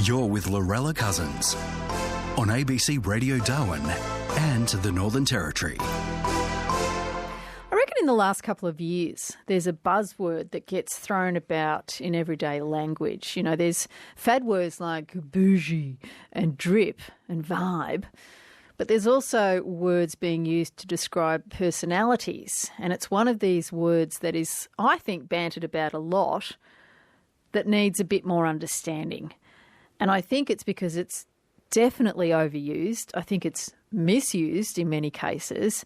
You're with Lorella Cousins on ABC Radio Darwin and the Northern Territory. I reckon in the last couple of years, there's a buzzword that gets thrown about in everyday language. You know, there's fad words like bougie and drip and vibe, but there's also words being used to describe personalities. And it's one of these words that is, I think, bantered about a lot that needs a bit more understanding. And I think it's because it's definitely overused. I think it's misused in many cases.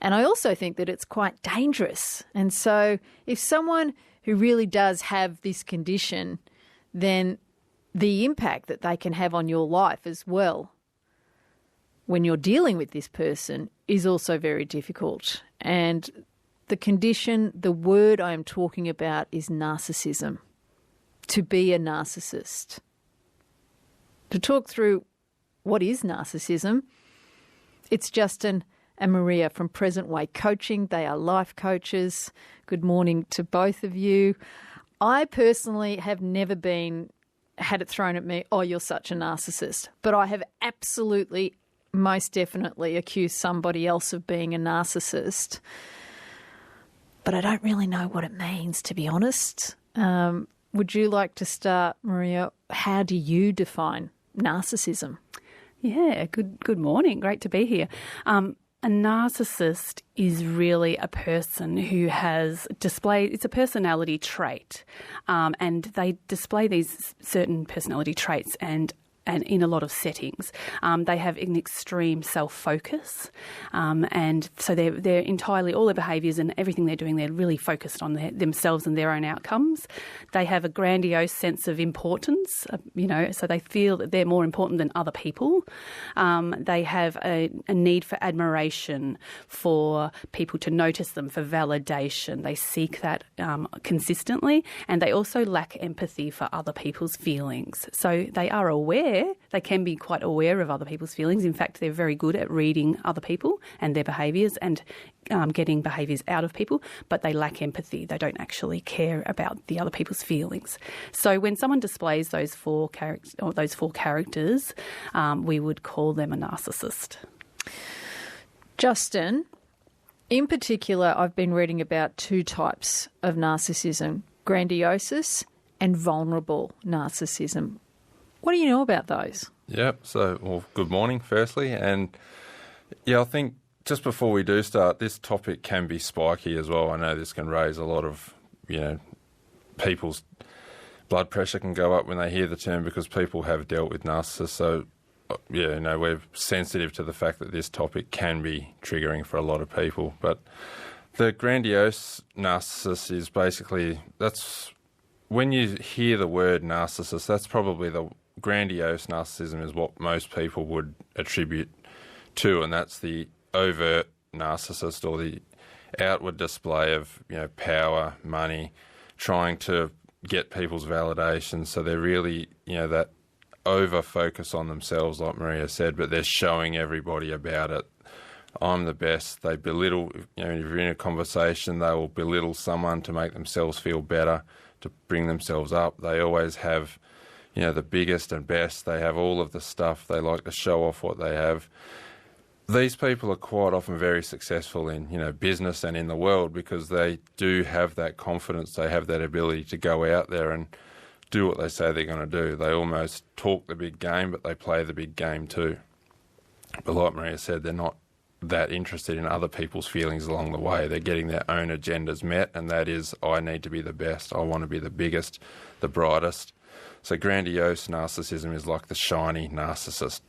And I also think that it's quite dangerous. And so if someone who really does have this condition, then the impact that they can have on your life as well when you're dealing with this person is also very difficult. And the condition, the word I am talking about is narcissism. To be a narcissist. To talk through what is narcissism, it's Justin and Maria from Present Way Coaching. They are life coaches. Good morning to both of you. I personally have never had it thrown at me, oh, you're such a narcissist. But I have absolutely, most definitely accused somebody else of being a narcissist. But I don't really know what it means, to be honest. Would you like to start, Maria? How do you define narcissism? Yeah, good morning. Great to be here. A narcissist is really a person who has displayed, it's a personality trait, and they display these certain personality traits and in a lot of settings. They have an extreme self-focus, and so they're entirely, all their behaviours and everything they're doing, they're really focused on themselves and their own outcomes. They have a grandiose sense of importance, so they feel that they're more important than other people. They have a need for admiration, for people to notice them, for validation. They seek that consistently, and they also lack empathy for other people's feelings. So they are aware. They can be quite aware of other people's feelings. In fact, they're very good at reading other people and their behaviours and getting behaviours out of people, but they lack empathy. They don't actually care about the other people's feelings. So when someone displays those four characters, we would call them a narcissist. Justin, in particular, I've been reading about two types of narcissism, grandiose and vulnerable narcissism. What do you know about those? Good morning, firstly. And, I think just before we do start, this topic can be spiky as well. I know this can raise a lot of, people's blood pressure can go up when they hear the term because people have dealt with narcissists. So, we're sensitive to the fact that this topic can be triggering for a lot of people. But the grandiose narcissist is basically, when you hear the word narcissist, that's probably the grandiose narcissism is what most people would attribute to, and that's the overt narcissist or the outward display of power, money, trying to get people's validation. So they're really that over focus on themselves, like Maria said, but they're showing everybody about it. I'm the best. They belittle. If you're in a conversation, they will belittle someone to make themselves feel better, to bring themselves up. They always have the biggest and best. They have all of the stuff. They like to show off what they have. These people are quite often very successful in, business and in the world because they do have that confidence. They have that ability to go out there and do what they say they're going to do. They almost talk the big game, but they play the big game too. But like Maria said, they're not that interested in other people's feelings along the way. They're getting their own agendas met, and that is, I need to be the best. I want to be the biggest, the brightest. So grandiose narcissism is like the shiny narcissist.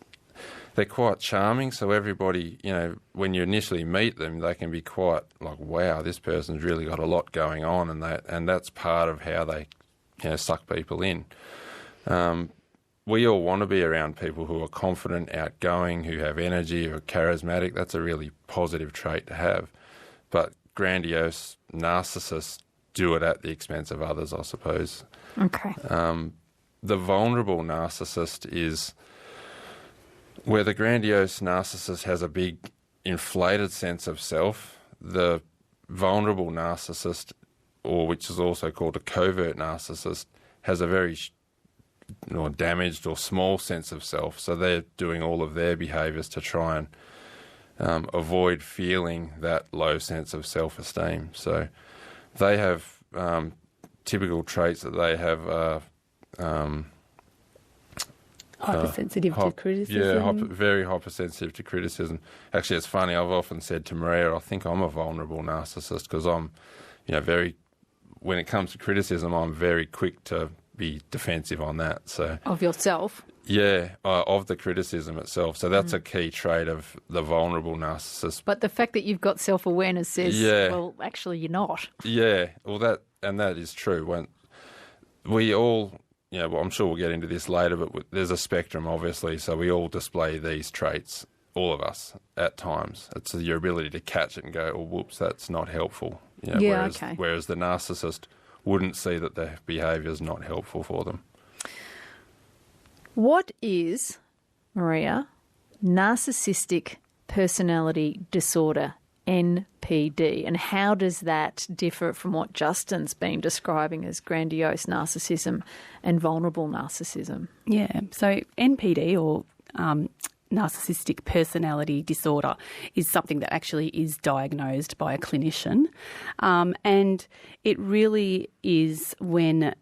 They're quite charming, so everybody, when you initially meet them, they can be quite like, wow, this person's really got a lot going on, and that's part of how they suck people in. We all want to be around people who are confident, outgoing, who have energy, who are charismatic. That's a really positive trait to have. But grandiose narcissists do it at the expense of others, I suppose. Okay. The vulnerable narcissist is where the grandiose narcissist has a big inflated sense of self. The vulnerable narcissist, or which is also called a covert narcissist, has a very or damaged or small sense of self. So they're doing all of their behaviours to try and avoid feeling that low sense of self-esteem. So they have typical traits that they have. Hypersensitive to criticism. Yeah, very hypersensitive to criticism. Actually, it's funny. I've often said to Maria, I think I'm a vulnerable narcissist because I'm, when it comes to criticism, I'm very quick to be defensive on that. So Of yourself? Yeah, of the criticism itself. So that's a key trait of the vulnerable narcissist. But the fact that you've got self-awareness says, well, actually you're not. Yeah, well, that is true. When we all, well, I'm sure we'll get into this later, but there's a spectrum, obviously, so we all display these traits, all of us, at times. It's your ability to catch it and go, oh, whoops, that's not helpful. Whereas the narcissist wouldn't see that their behaviour is not helpful for them. What is, Maria, narcissistic personality disorder, NPD, and how does that differ from what Justin's been describing as grandiose narcissism and vulnerable narcissism? Yeah, so NPD or narcissistic personality disorder is something that actually is diagnosed by a clinician, and it really is when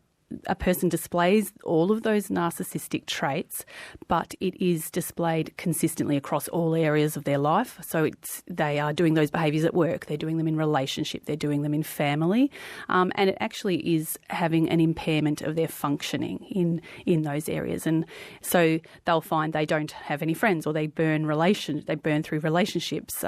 a person displays all of those narcissistic traits, but it is displayed consistently across all areas of their life. So they are doing those behaviours at work, they're doing them in relationship, they're doing them in family, and it actually is having an impairment of their functioning in those areas. And so they'll find they don't have any friends, or they burn through relationships.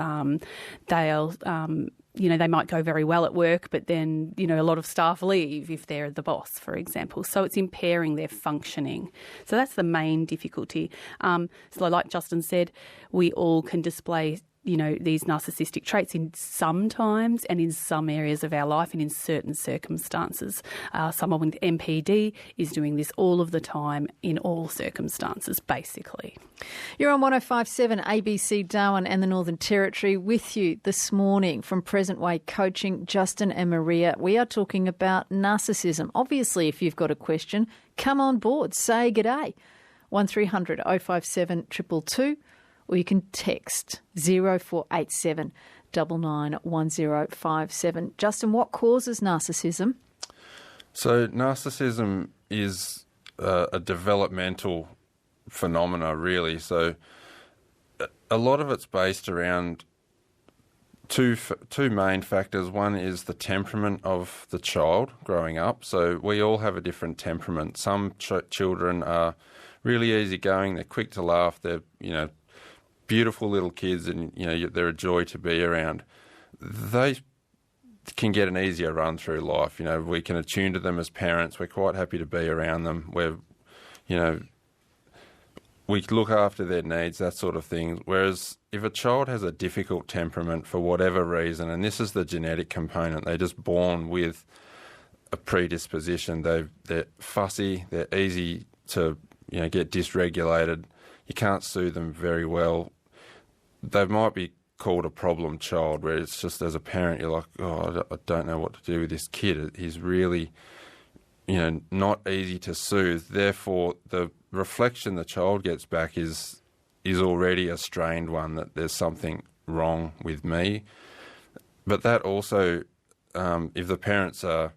They might go very well at work, but then, a lot of staff leave if they're the boss, for example. So it's impairing their functioning. So that's the main difficulty. So like Justin said, we all can display, these narcissistic traits sometimes and in some areas of our life and in certain circumstances. Someone with MPD is doing this all of the time in all circumstances, basically. You're on 105.7 ABC Darwin and the Northern Territory. With you this morning from Present Way Coaching, Justin and Maria. We are talking about narcissism. Obviously, if you've got a question, come on board. Say g'day. 1300 057 222. Or you can text 0487 991057. Justin, what causes narcissism? So narcissism is a developmental phenomena, really. So a lot of it's based around two main factors. One is the temperament of the child growing up. So we all have a different temperament. Some children are really easygoing. They're quick to laugh. They're, beautiful little kids, and they're a joy to be around. They can get an easier run through life. We can attune to them as parents. We're quite happy to be around them. We look after their needs, that sort of thing. Whereas if a child has a difficult temperament for whatever reason, and this is the genetic component, they're just born with a predisposition. They're fussy. They're easy to get dysregulated. You can't soothe them very well. They might be called a problem child, where it's just, as a parent, you're like, oh, I don't know what to do with this kid. He's really, not easy to soothe. Therefore, the reflection the child gets back is already a strained one, that there's something wrong with me. But that also, if the parents are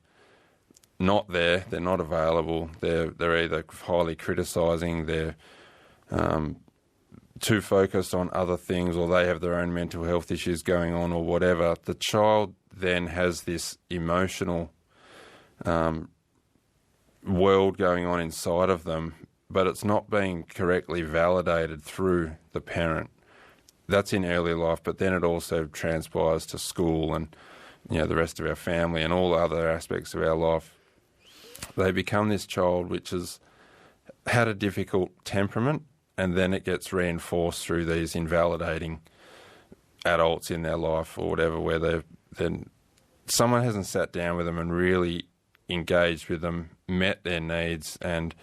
not there, they're not available, they're either highly criticising, they're too focused on other things, or they have their own mental health issues going on, or whatever, the child then has this emotional world going on inside of them, but it's not being correctly validated through the parent. That's in early life, but then it also transpires to school and the rest of our family and all other aspects of our life. They become this child which has had a difficult temperament, and then it gets reinforced through these invalidating adults in their life or whatever, where someone hasn't sat down with them and really engaged with them, met their needs, and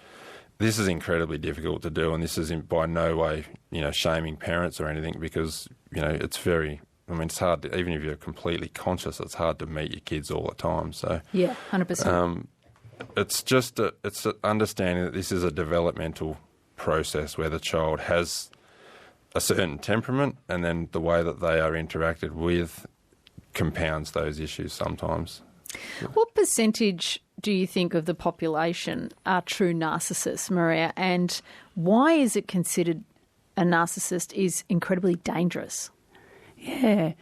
this is incredibly difficult to do. And this is by no way, shaming parents or anything, because it's very. It's hard even if you're completely conscious, it's hard to meet your kids all the time. So yeah, 100%. it's it's understanding that this is a developmental process where the child has a certain temperament, and then the way that they are interacted with compounds those issues sometimes. What percentage do you think of the population are true narcissists, Maria, and why is it considered a narcissist is incredibly dangerous? Yeah.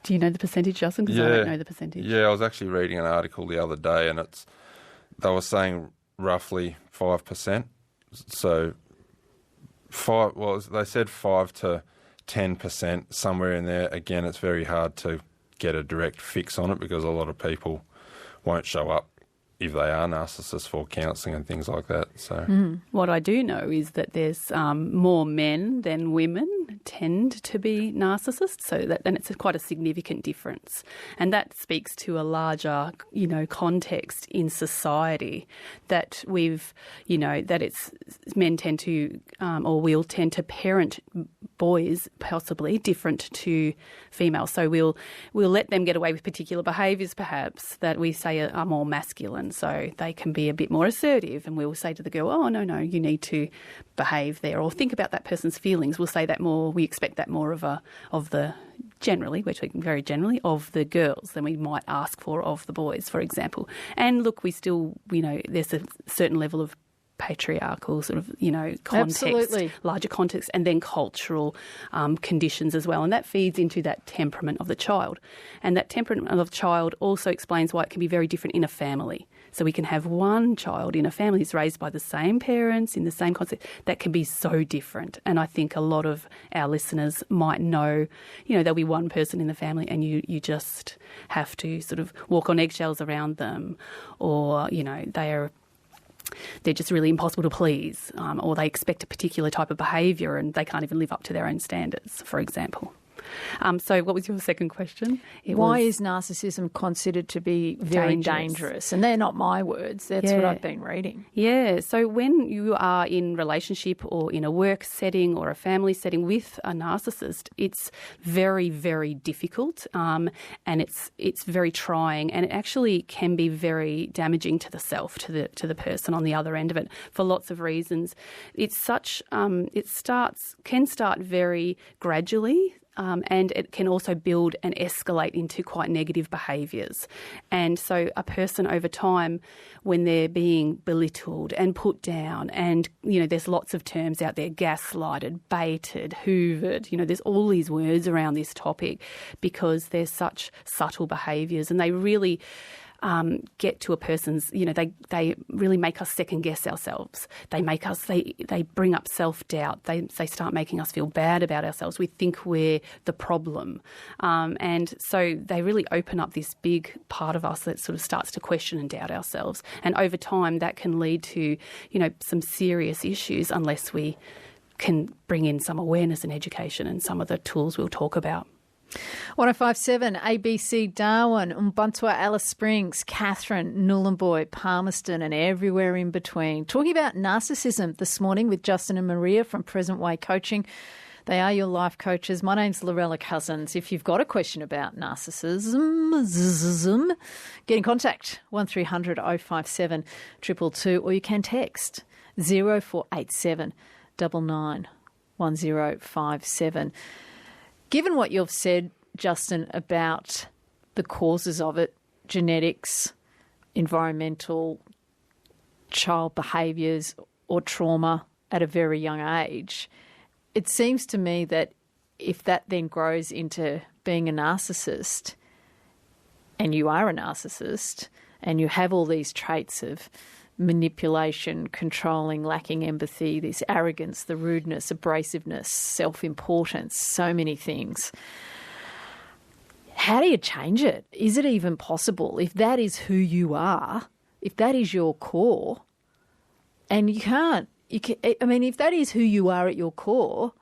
Do you know the percentage, Justin? Because I don't know the percentage. Yeah, I was actually reading an article the other day, and they were saying roughly 5%. So they said 5 to 10%, somewhere in there. Again, it's very hard to get a direct fix on it because a lot of people won't show up if they are narcissists for counselling and things like that. So What I do know is that there's more men than women tend to be narcissists, and it's quite a significant difference. And that speaks to a larger, context in society that that it's men tend to, or will tend to parent boys possibly different to females. So we'll let them get away with particular behaviours perhaps that we say are more masculine. So they can be a bit more assertive, and we'll say to the girl, oh, no, you need to behave there, or think about that person's feelings. We'll say that more, we expect that more generally, we're talking very generally, of the girls than we might ask for of the boys, for example. And look, we still, there's a certain level of patriarchal sort of, context, Absolutely. larger context, and then cultural conditions as well. And that feeds into that temperament of the child. And that temperament of the child also explains why it can be very different in a family. So we can have one child in a family who's raised by the same parents in the same concept that can be so different. And I think a lot of our listeners might know, there'll be one person in the family and you just have to sort of walk on eggshells around them, or, they're just really impossible to please, or they expect a particular type of behaviour and they can't even live up to their own standards, for example. So what was your second question? Why is narcissism considered to be very dangerous? And they're not my words. That's what I've been reading. Yeah. So when you are in relationship or in a work setting or a family setting with a narcissist, it's very, very difficult, and it's very trying, and it actually can be very damaging to the self, to the person on the other end of it, for lots of reasons. It's can start very gradually. And it can also build and escalate into quite negative behaviours. And so a person over time, when they're being belittled and put down, and, there's lots of terms out there, gaslighted, baited, hoovered, there's all these words around this topic because there's such subtle behaviours, and they really get to a person's, they really make us second guess ourselves. They bring up self-doubt. They start making us feel bad about ourselves. We think we're the problem. And so they really open up this big part of us that sort of starts to question and doubt ourselves. And over time that can lead to, some serious issues unless we can bring in some awareness and education and some of the tools we'll talk about. 1057 ABC Darwin, Ubuntua, Alice Springs, Catherine, Nhulunbuy, Palmerston and everywhere in between. Talking about narcissism this morning with Justin and Maria from Present Way Coaching. They are your life coaches. My name's Lorella Cousins. If you've got a question about narcissism, get in contact, 1300 057 222, or you can text 0487 99 1057. Given what you've said, Justin, about the causes of it, genetics, environmental, child behaviours or trauma at a very young age, it seems to me that if that then grows into being a narcissist, and you are a narcissist, and you have all these traits of manipulation, controlling, lacking empathy, this arrogance, the rudeness, abrasiveness, self-importance, so many things. How do you change it? Is it even possible? If that is who you are, if that is your core, and if that is who you are at your core,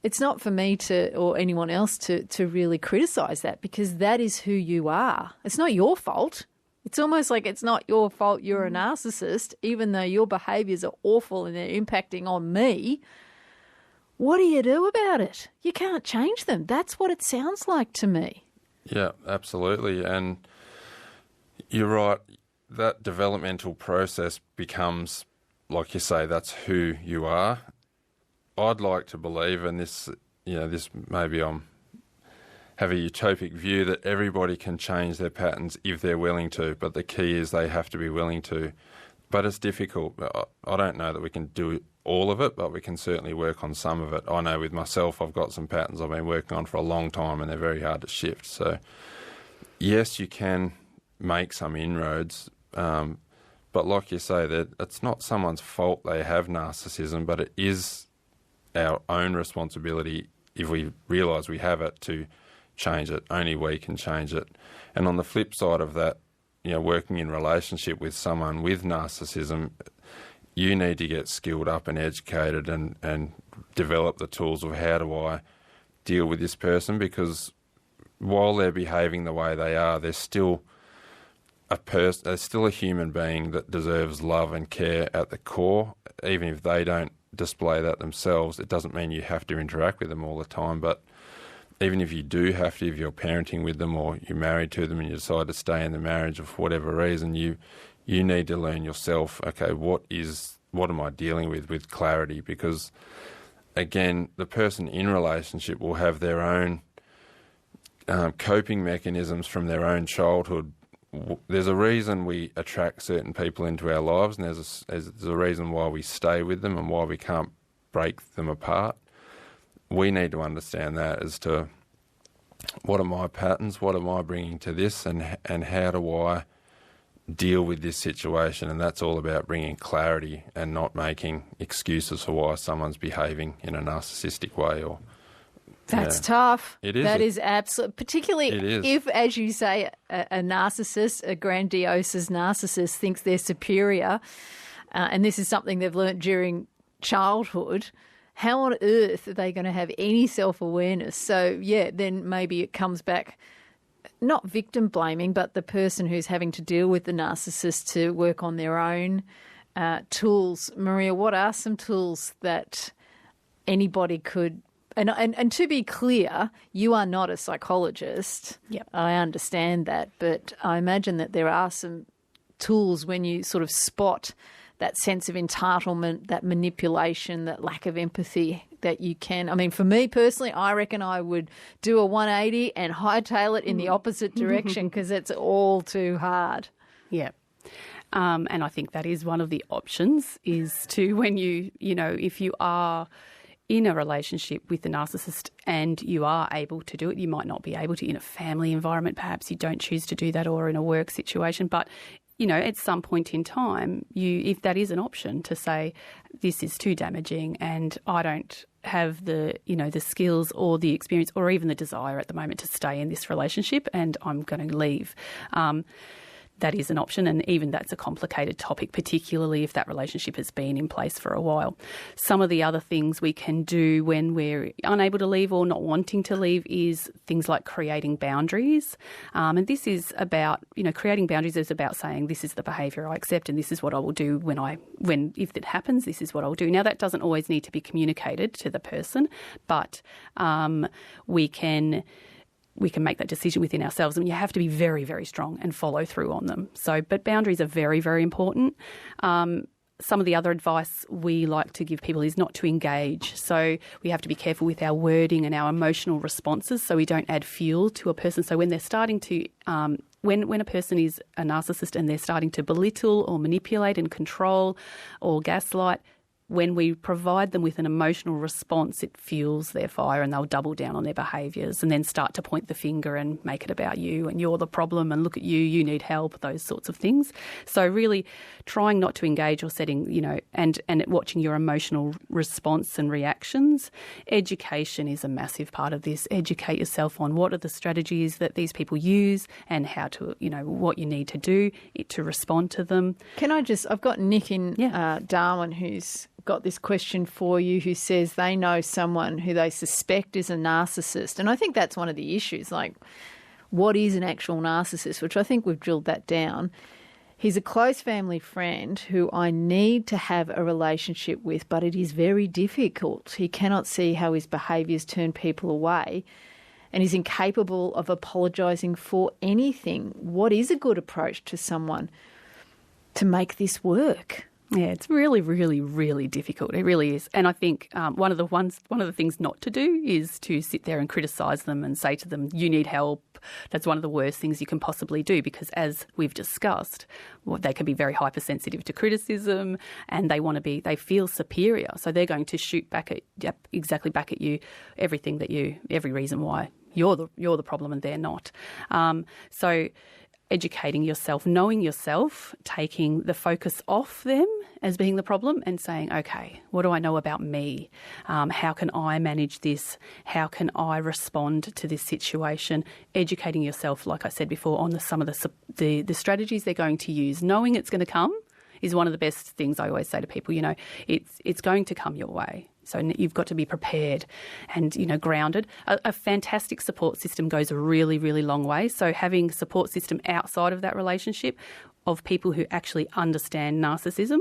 it's not for me to, or anyone else to really criticise that, because that is who you are. It's not your fault. It's almost like it's not your fault you're a narcissist, even though your behaviours are awful and they're impacting on me. What do you do about it? You can't change them. That's what it sounds like to me. Yeah, absolutely. And you're right. that developmental process becomes, like you say, that's who you are. I'd like to believe, and this maybe I'm have a utopic view, that everybody can change their patterns if they're willing to, but the key is they have to be willing to. But it's difficult. I don't know that we can do all of it, but we can certainly work on some of it. I know with myself, I've got some patterns I've been working on for a long time, and they're very hard to shift. So, yes, you can make some inroads, but like you say, that it's not someone's fault they have narcissism, but it is our own responsibility, if we realise we have it, to change it. Only we can change it. And on the flip side of that, working in relationship with someone with narcissism, you need to get skilled up and educated and develop the tools of how do I deal with this person, because while they're behaving the way they are, they're still a person, they're still a human being that deserves love and care at the core. Even if they don't display that themselves, it doesn't mean you have to interact with them all the time, but even if you do have to, if you're parenting with them or you're married to them and you decide to stay in the marriage for whatever reason, you need to learn yourself, okay, what am I dealing with clarity? Because, again, the person in relationship will have their own coping mechanisms from their own childhood. There's a reason we attract certain people into our lives, and there's a reason why we stay with them and why we can't break them apart. We need to understand that as to what are my patterns, what am I bringing to this, and how do I deal with this situation. And that's all about bringing clarity and not making excuses for why someone's behaving in a narcissistic way. Or That's tough. It is. That is absolutely, particularly if, as you say, a narcissist, a grandiose narcissist thinks they're superior, and this is something they've learnt during childhood. How on earth are they going to have any self-awareness? So, then maybe it comes back, not victim blaming, but the person who's having to deal with the narcissist to work on their own tools. Maria, what are some tools that anybody could... And to be clear, you are not a psychologist. Yep. I understand that, but I imagine that there are some tools when you sort of spot that sense of entitlement, that manipulation, that lack of empathy that you can. I mean, for me personally, I reckon I would do a 180 and hightail it in the opposite direction because it's all too hard. Yeah. And I think that is one of the options, is to, when if you are in a relationship with the narcissist and you are able to do it, you might not be able to in a family environment, perhaps you don't choose to do that, or in a work situation, but at some point in time, if that is an option, to say, this is too damaging and I don't have the skills or the experience or even the desire at the moment to stay in this relationship, and I'm going to leave. That is an option, and even that's a complicated topic, particularly if that relationship has been in place for a while. Some of the other things we can do when we're unable to leave or not wanting to leave is things like creating boundaries. And this is about, creating boundaries is about saying, this is the behaviour I accept and this is what I will do if it happens, this is what I'll do. Now, that doesn't always need to be communicated to the person, but we can make that decision within ourselves, and you have to be very, very strong and follow through on them. But boundaries are very, very important. Some of the other advice we like to give people is not to engage. So we have to be careful with our wording and our emotional responses so we don't add fuel to a person. So when they're starting to, when a person is a narcissist and they're starting to belittle or manipulate and control or gaslight, when we provide them with an emotional response, it fuels their fire and they'll double down on their behaviours and then start to point the finger and make it about you and you're the problem and look at you, you need help, those sorts of things. So really trying not to engage or setting, and watching your emotional response and reactions. Education is a massive part of this. Educate yourself on what are the strategies that these people use and how to, what you need to do to respond to them. I've got Nick in Darwin who's got this question for you, who says they know someone who they suspect is a narcissist. And I think that's one of the issues, like what is an actual narcissist, which I think we've drilled that down. He's a close family friend who I need to have a relationship with, but it is very difficult. He cannot see how his behaviours turn people away and is incapable of apologising for anything. What is a good approach to someone to make this work? Yeah, it's really, really, really difficult. It really is. And I think one of the things not to do is to sit there and criticise them and say to them, you need help. That's one of the worst things you can possibly do, because as we've discussed, they can be very hypersensitive to criticism, and they feel superior. So they're going to shoot back at you every reason why you're the problem and they're not. So educating yourself, knowing yourself, taking the focus off them as being the problem and saying, okay, what do I know about me? How can I manage this? How can I respond to this situation? Educating yourself, like I said before, on some of the strategies they're going to use. Knowing it's going to come is one of the best things I always say to people. It's going to come your way. So you've got to be prepared and, grounded. A fantastic support system goes a really, really long way. So having a support system outside of that relationship of people who actually understand narcissism.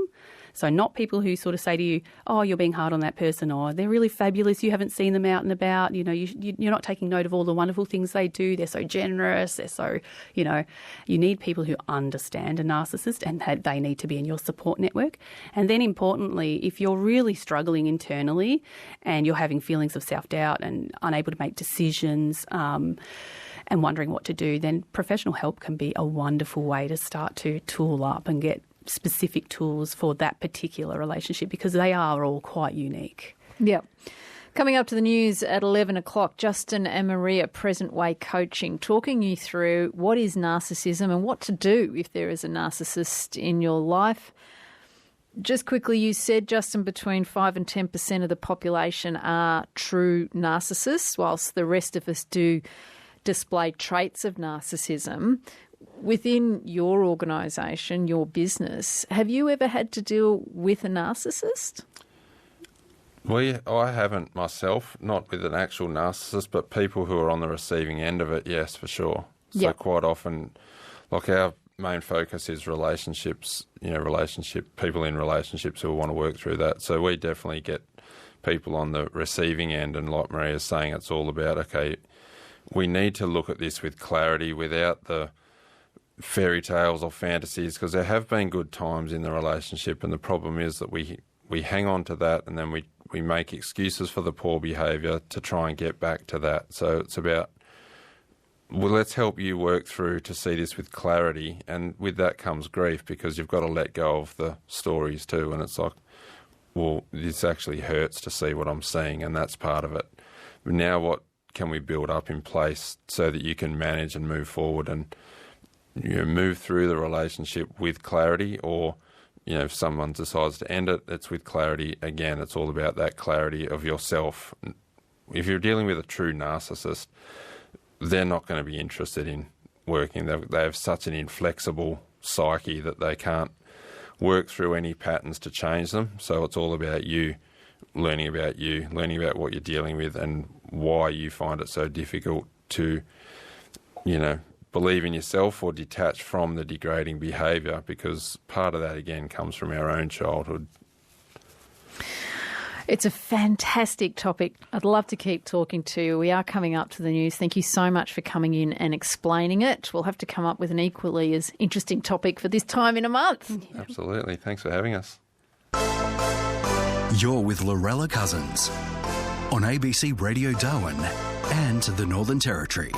So not people who sort of say to you, oh, you're being hard on that person, or they're really fabulous, you haven't seen them out and about, you're not taking note of all the wonderful things they do, they're so generous, they're so, you need people who understand a narcissist, and they need to be in your support network. And then importantly, if you're really struggling internally and you're having feelings of self-doubt and unable to make decisions, and wondering what to do, then professional help can be a wonderful way to start to tool up and get specific tools for that particular relationship, because they are all quite unique. Yep. Coming up to the news at 11 o'clock, Justin and Maria, Present Way Coaching, talking you through what is narcissism and what to do if there is a narcissist in your life. Just quickly, you said, Justin, between 5 and 10% of the population are true narcissists, whilst the rest of us do display traits of narcissism. Within your organisation, your business, have you ever had to deal with a narcissist? I haven't myself, not with an actual narcissist, but people who are on the receiving end of it, yes, for sure. So quite often, like our main focus is relationships, people in relationships who want to work through that. So we definitely get people on the receiving end, and like Maria's saying, it's all about, okay, we need to look at this with clarity without the fairy tales or fantasies, because there have been good times in the relationship, and the problem is that we hang on to that, and then we make excuses for the poor behaviour to try and get back to that. So it's about, well, let's help you work through to see this with clarity, and with that comes grief, because you've got to let go of the stories too, and it's like, well, this actually hurts to see what I'm seeing, and that's part of it. But now what can we build up in place so that you can manage and move forward and move through the relationship with clarity? Or, if someone decides to end it, it's with clarity. Again, it's all about that clarity of yourself. If you're dealing with a true narcissist, they're not going to be interested in working. They have such an inflexible psyche that they can't work through any patterns to change them. So it's all about you, learning about what you're dealing with and why you find it so difficult to, believe in yourself or detach from the degrading behaviour, because part of that, again, comes from our own childhood. It's a fantastic topic. I'd love to keep talking to you. We are coming up to the news. Thank you so much for coming in and explaining it. We'll have to come up with an equally as interesting topic for this time in a month. Absolutely. Thanks for having us. You're with Lorella Cousins on ABC Radio Darwin and the Northern Territory.